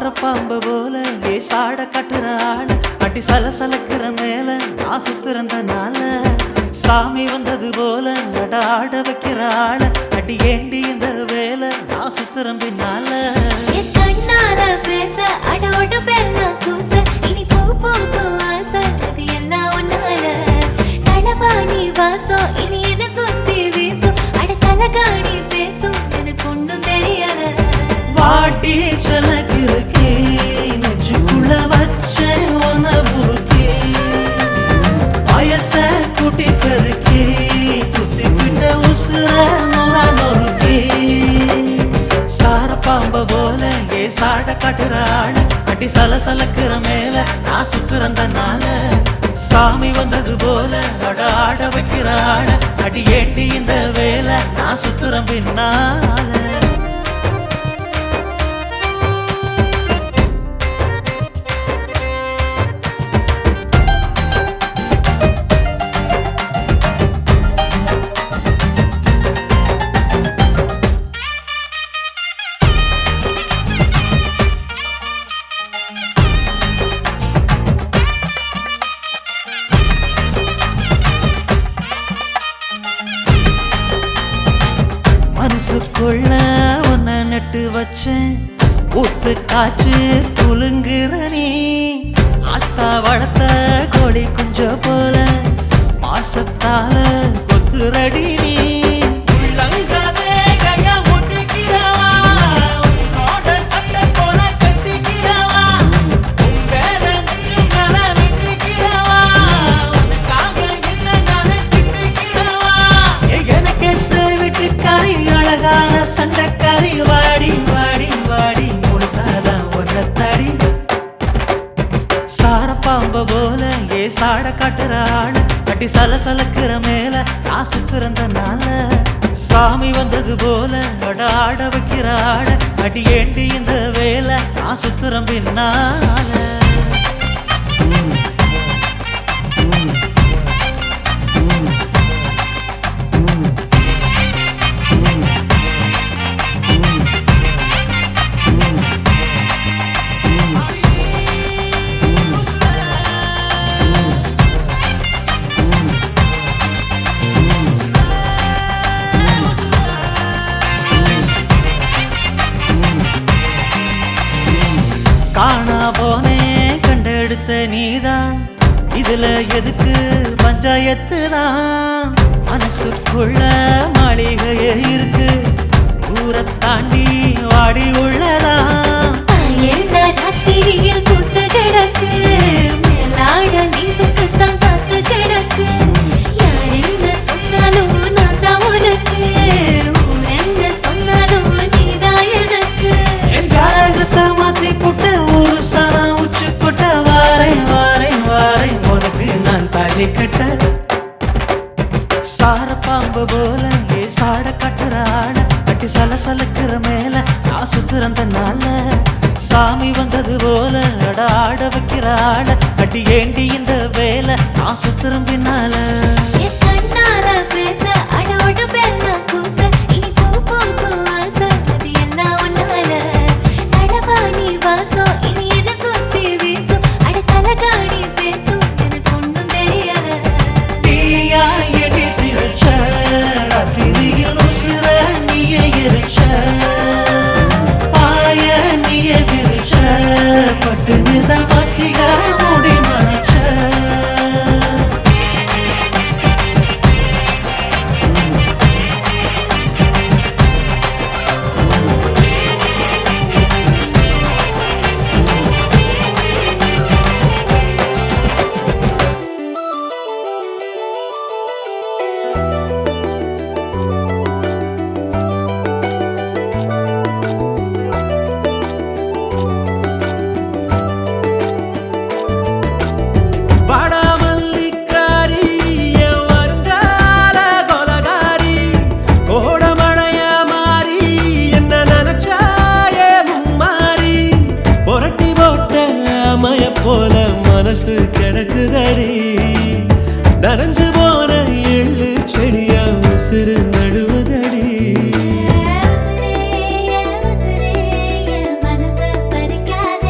சாரப்பாம்பு போல ஏ சாட கட்டுற ஆள அடி சலசலக்கிற மேல நான் சுத்துறந்தனால சாமி வந்தது போல நட ஆட வைக்கிற ஆள அடி ஏண்டி இந்த வேலை நான் சுத்துறேன் பின்னால என் கண்ணால பேச அடோட பெல்ல கூச இனி பூ பூக்கும் ஆசை அது எல்லாம் உன்னால களவாணி வாசம் இனி என்ன சுத்தி வீசும் அட தலகாணி பேசும் எனக்கு ஒன்றும் தெரியல வாட்டி சலக்கு இருக்கே நெஞ்சுக்குள்ள வச்ச உன புருக்கே வயச குட்டி பெருக்கே குத்தி பிட்ட உசுர நொற நொறுக்கே சாரப்பாம்ப போல ஏ சாட கட்டுறாள் அடி சலசலக்கிற மேல நான் சுத்துறந்தனால சாமி வந்தது போல அட ஆட வைக்கிறாள் அடி ஏண்டி இந்த வேலை நான் சுத்துறேன் பின்னால மனசுக்குள்ள உன்னை நட்டு வச்சேன் ஊத்து காய்ச்சி குலுங்குற நீ ஆத்தா வளர்த்த கோழி குஞ்ச போல பாசத்தால கொத்துரடி நீ உள்ளங்காதே கைய ஒட்டிக்கிறவா உன்னோட சட்டை போல கட்டிக்கிறவா உன் பேர நெஞ்சு மேல விட்டுக்கிறவா உனக்காக என்ன நானே திட்டிக்கிறவா எனக்கு வீட்டுக்காரி அழகான சண்டைக்காரி வாடி வாடி வாடி முழுசாதான் ஒன்னத்தடி சாரப்பாம்ப போல ஏ சாட காட்டுறாள் அடி சலசலக்கிற மேல நான் சுத்துறந்தனால சாமி வந்தது போல அட ஆட வைக்கிறாள் அடி ஏண்டி இந்த வேலை நான் சுத்துறேன் பின்னால காணா போனே கண்டெடுத்த நீதான் இதுல எதுக்கு பஞ்சாயத்து தான் மனசுக்குள்ள மாளிகையே இருக்கு ஊரை தாண்டி வாடி உள்ளதான் எல்லா ராத்திரியில் கூத்து கிடக்கு மேலாட நீதுக்குத்தான் காத்து கிடக்கு யார் என்ன சொன்னாலும் நான் தான் உனக்கு ஊர் என்ன சொன்னாலும் நீதான் எனக்கு என் ஜாதகத்தை மாத்தி போட்ட ஒரு சனா உச்சு கொட்ட வாரேன் வாரேன் வாரேன் உனக்கு நான் தாலி கட்ட சாரப்பாம்பு போல ஏ சாட கட்டுறாள் அட்டி சலசலக்கிற மேல நான் சுத்துறந்தனால சாமி வந்தது போல அட ஆட வைக்கிறாள் அடி ஏண்டி இந்த வேலை நான் சுத்துறேன் பின்னால என் கண்ணால பேச அடோட பெல்ல கூச இனி பூ பூக்கும் ஆசை அது எல்லாம் உன்னால களவாணி வாசம் இனி என்ன சுத்தி வீசும் அட தலகாணி பேசும் எனக்கு ஒன்றும் தெரியல தீயா எடி சிரிச்ச ராத்திரியில் உசுர நீயே எரிச்ச பாய நீயே விரிச்ச பட்டு நிதம் பசிக மூடி மறைச்ச போல மனசு கிடக்குதடி நனைஞ்சு போன எள்ளு செடியா உசுறு நடுவதடி மனச பறிக்காத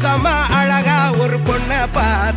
செம அழகா ஒரு பொண்ண பார்த்த